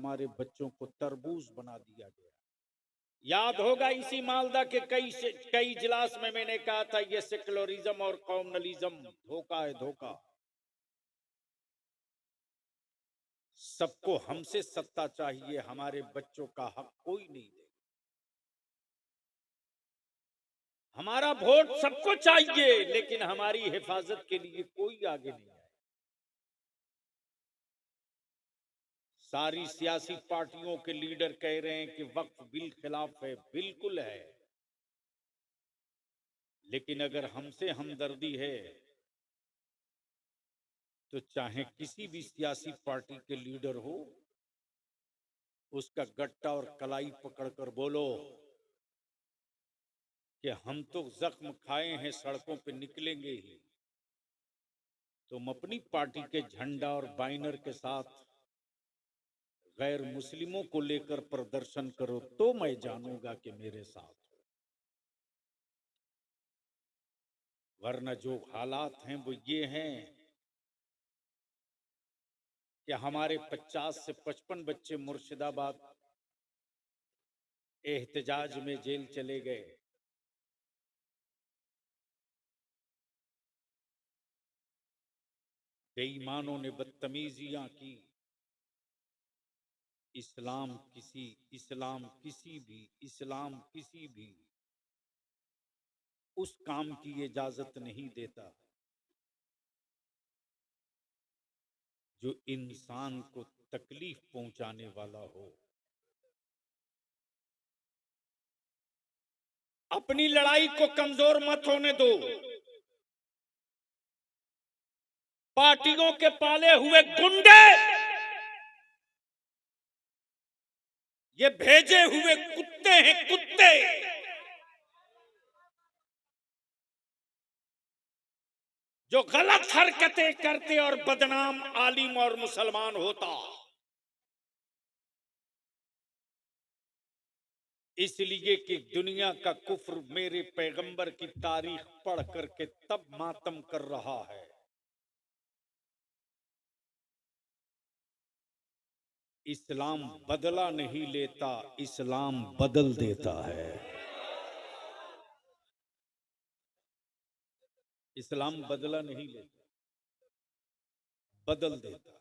हमारे बच्चों को तरबूज बना दिया गया। याद होगा इसी मालदा के कई इजलास में मैंने कहा था ये सेकुलरिज्म और कॉम्युनलिज्म धोखा है, धोखा। सबको हमसे सत्ता चाहिए, हमारे बच्चों का हक कोई नहीं दे। हमारा वोट सबको चाहिए, लेकिन हमारी हिफाजत के लिए कोई आगे नहीं आए। सारी सियासी पार्टियों के लीडर कह रहे हैं कि वक्फ बिल खिलाफ है, बिल्कुल है, लेकिन अगर हमसे हमदर्दी है तो चाहे किसी भी सियासी पार्टी के लीडर हो, उसका गट्टा और कलाई पकड़कर बोलो कि हम तो जख्म खाए हैं, सड़कों पे निकलेंगे ही। तुम अपनी पार्टी के झंडा और बैनर के साथ गैर मुस्लिमों को लेकर प्रदर्शन करो तो मैं जानूंगा कि मेरे साथ हो, वरना जो हालात हैं वो ये हैं कि हमारे 50 से 55 बच्चे मुर्शिदाबाद एहतजाज में जेल चले गए। बेईमानों ने बदतमीजियां की। इस्लाम किसी भी उस काम की इजाजत नहीं देता जो इंसान को तकलीफ पहुंचाने वाला हो। अपनी लड़ाई को कमजोर मत होने दो। पार्टियों के पाले हुए गुंडे, ये भेजे हुए कुत्ते हैं, कुत्ते। जो गलत हरकतें करते और बदनाम आलिम और मुसलमान होता। इसलिए कि दुनिया का कुफ्र मेरे पैगंबर की तारीख पढ़ करके तब मातम कर रहा है। इस्लाम बदला नहीं लेता, इस्लाम बदल देता है। इस्लाम बदला नहीं लेता, बदल देता है।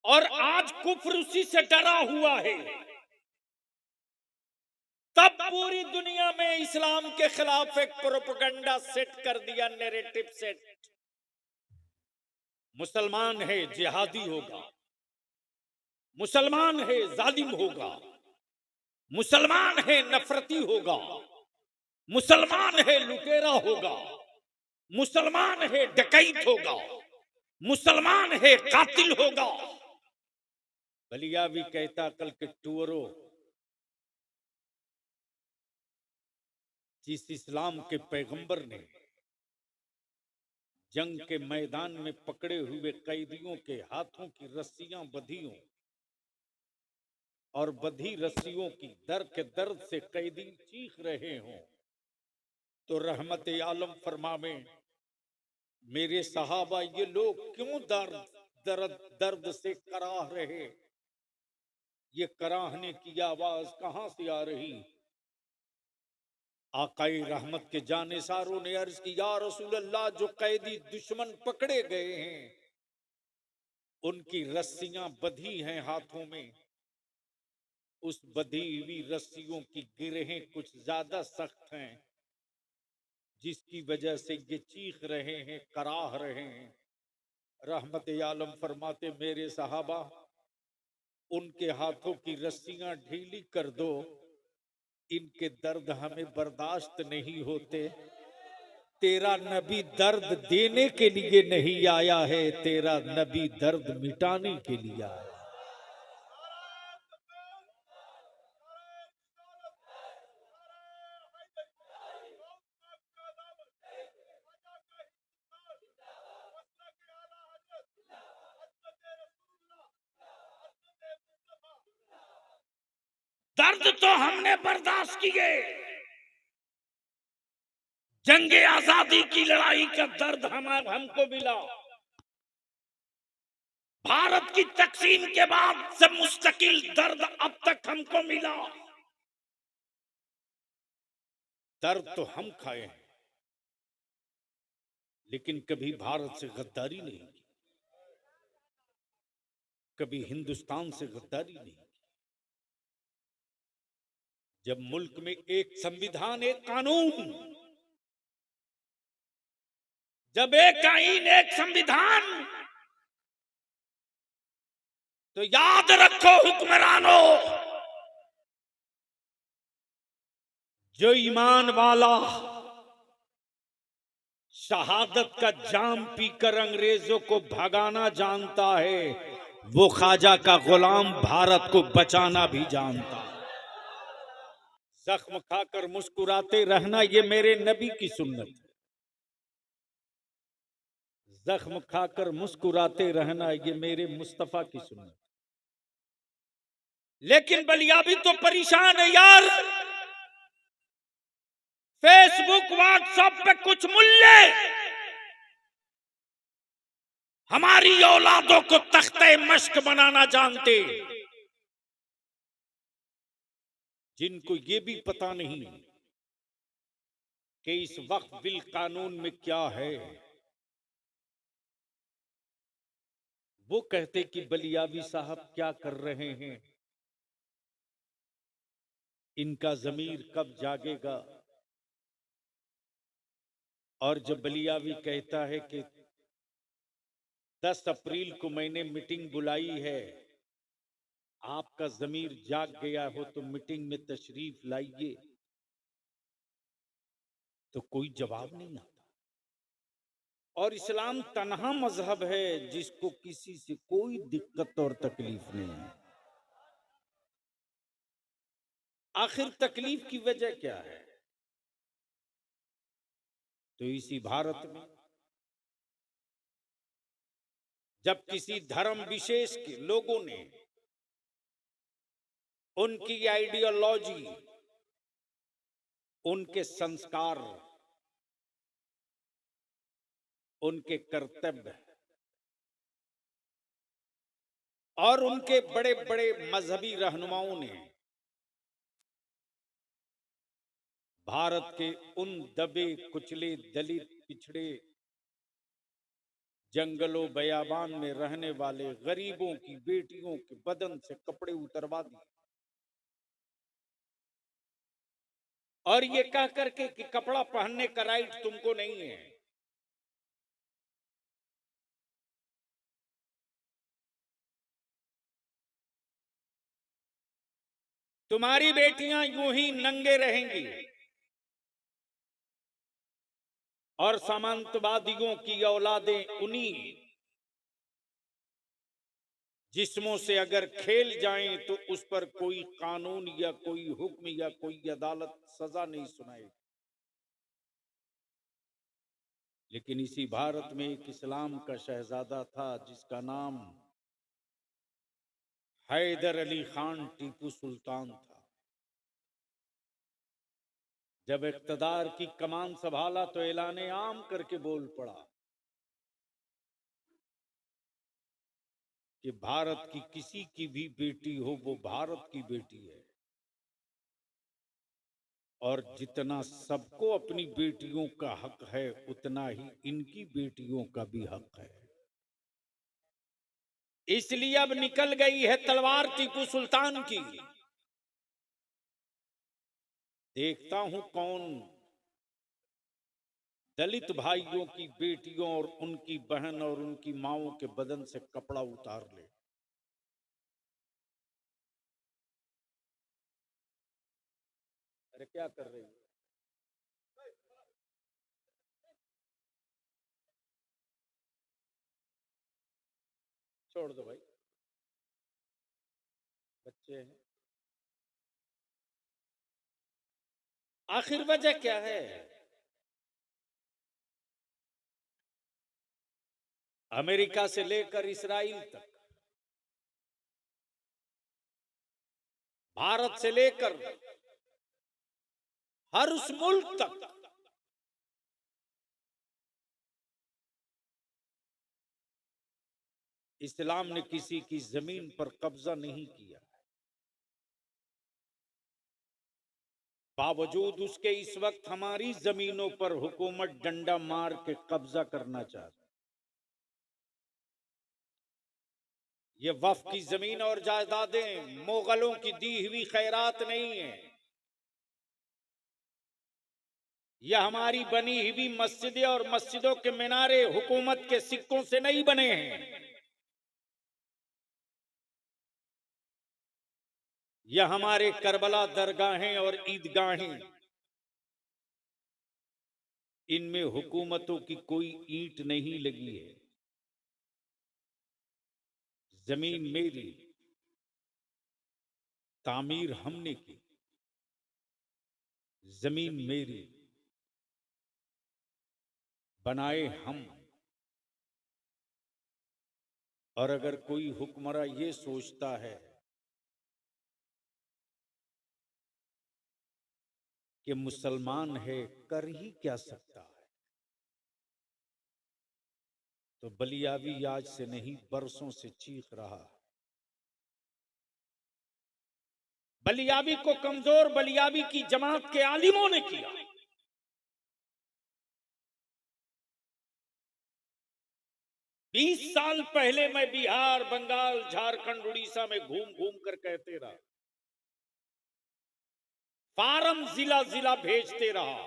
और आज कुफ्र उसी से डरा हुआ है। तब पूरी दुनिया में इस्लाम के खिलाफ एक प्रोपेगेंडा सेट कर दिया, नैरेटिव सेट। मुसलमान है जिहादी होगा, मुसलमान है जालिम होगा, मुसलमान है नफरती होगा, मुसलमान है लुटेरा होगा, मुसलमान है डकैत होगा, मुसलमान है कातिल होगा। बलिया भी कहता कल के टूअरों, जिस इस्लाम के पैगंबर ने जंग के मैदान में पकड़े हुए कैदियों के हाथों की रस्सियां बंधी हों और बंधी रस्सियों की दर्द के दर्द से कैदी चीख रहे हों, तो रहमत आलम फरमावे, मेरे सहाबा ये लोग क्यों दर्द से कराह रहे? ये कराहने की आवाज कहां से आ रही? आकाई रहमत के जानिसारों ने अर्ज की, या रसूल अल्लाह, जो कैदी दुश्मन पकड़े गए हैं उनकी रस्सियां बंधी हैं हाथों में। उस बंधी हुई रस्सियों की गिरहें कुछ ज्यादा सख्त हैं, जिसकी वजह से ये चीख रहे हैं, कराह रहे हैं। रहमत आलम फरमाते, मेरे सहाबा, उनके हाथों की रस्सियां ढीली कर दो, इनके दर्द हमें बर्दाश्त नहीं होते। तेरा नबी दर्द देने के लिए नहीं आया है, तेरा नबी दर्द मिटाने के लिए आया। दर्द तो हमने बर्दाश्त किए, जंगे आजादी की लड़ाई का दर्द हमको मिला, भारत की तकसीम के बाद से मुस्तकिल दर्द अब तक हमको मिला। दर्द तो हम खाए हैं, लेकिन कभी भारत से गद्दारी नहीं की, कभी हिंदुस्तान से गद्दारी नहीं की। जब मुल्क में एक संविधान, एक कानून, जब एक आईन, एक संविधान, तो याद रखो हुक्मरानों, जो ईमान वाला शहादत का जाम पीकर अंग्रेजों को भगाना जानता है, वो ख्वाजा का गुलाम भारत को बचाना भी जानता है। जख्म खाकर मुस्कुराते रहना, ये मेरे नबी की सुन्नत है। जख्म खाकर मुस्कुराते रहना, ये मेरे मुस्तफा की सुन्नत। लेकिन बलिया भी तो परेशान है यार। फेसबुक, व्हाट्सएप पे कुछ मुल्ले हमारी औलादों को तख्ते मश्क बनाना जानते, जिनको ये भी पता नहीं कि इस वक्त बिल कानून में क्या है। वो कहते कि बलियावी साहब क्या कर रहे हैं, इनका जमीर कब जागेगा। और जब बलियावी कहता है कि 10 अप्रैल को मैंने मीटिंग बुलाई है, आपका जमीर जाग गया हो तो मीटिंग में तशरीफ लाइए, तो कोई जवाब नहीं आता। और इस्लाम तन्हा मजहब है जिसको किसी से कोई दिक्कत और तकलीफ नहीं है। आखिर तकलीफ की वजह क्या है? तो इसी भारत में जब किसी धर्म विशेष के लोगों ने उनकी आइडियोलॉजी, उनके संस्कार, उनके कर्तव्य और उनके बड़े बड़े मजहबी रहनुमाओं ने भारत के उन दबे कुचले, दलित, पिछड़े, जंगलों बयाबान में रहने वाले गरीबों की बेटियों के बदन से कपड़े उतरवा दिए, और ये कह करके कि कपड़ा पहनने का राइट तुमको नहीं है। तुम्हारी बेटियां यूं ही नंगे रहेंगी और सामंतवादियों की औलादें उन्हीं जिस्मों से अगर खेल जाएं तो उस पर कोई कानून या कोई हुक्म या कोई अदालत सजा नहीं सुनाएगी। लेकिन इसी भारत में एक इस्लाम का शहजादा था जिसका नाम हैदर अली खान टीपू सुल्तान था। जब इख्तदार की कमान संभाला तो ऐलाने आम करके बोल पड़ा कि भारत की किसी की भी बेटी हो वो भारत की बेटी है, और जितना सबको अपनी बेटियों का हक है उतना ही इनकी बेटियों का भी हक है। इसलिए अब निकल गई है तलवार टीपू सुल्तान की। देखता हूं कौन दलित भाइयों की बेटियों और उनकी बहन और उनकी माओं के बदन से कपड़ा उतार ले। अरे क्या कर रही है? छोड़ दो भाई, बच्चे हैं। आखिर वजह क्या है? अमेरिका से लेकर इस्राइल तक, भारत से लेकर हर उस मुल्क तक इस्लाम ने किसी की जमीन पर कब्जा नहीं किया, बावजूद उसके इस वक्त हमारी जमीनों पर हुकूमत डंडा मार के कब्जा करना चाहती। ये वफ की जमीन और जायदादें मुगलों की दी हुई खैरात नहीं है, यह हमारी बनी हुई मस्जिदें और मस्जिदों के मीनारे हुकूमत के सिक्कों से नहीं बने हैं। यह हमारे करबला दरगाहें और ईदगाहें, इनमें हुकूमतों की कोई ईंट नहीं लगी है। जमीन मेरी, तामीर हमने की, जमीन मेरी, बनाए हम। और अगर कोई हुक्मरां ये सोचता है कि मुसलमान है, कर ही क्या सकता है, तो बलियावी आज से नहीं बरसों से चीख रहा। बलियावी को कमजोर बलियावी की जमात के आलिमों ने किया। 20 साल पहले मैं बिहार, बंगाल, झारखंड, उड़ीसा में घूम घूम कर कहते रहा, फारम जिला जिला भेजते रहा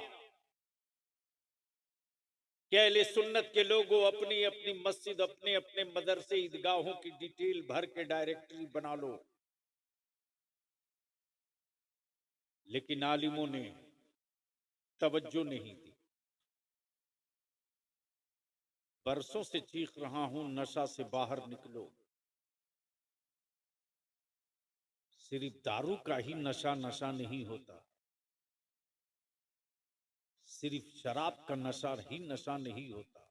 कि अहले सुन्नत के लोगों अपनी अपनी मस्जिद, अपने अपने मदरसे, ईदगाहों की डिटेल भर के डायरेक्टरी बना लो। लेकिन आलिमों ने तवज्जो नहीं दी। बरसों से चीख रहा हूं, नशा से बाहर निकलो। सिर्फ दारू का ही नशा नशा नहीं होता, सिर्फ शराब का नशा ही नशा नहीं होता।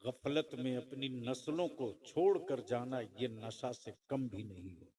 गफलत में अपनी नस्लों को छोड़कर जाना, ये नशा से कम भी नहीं होता।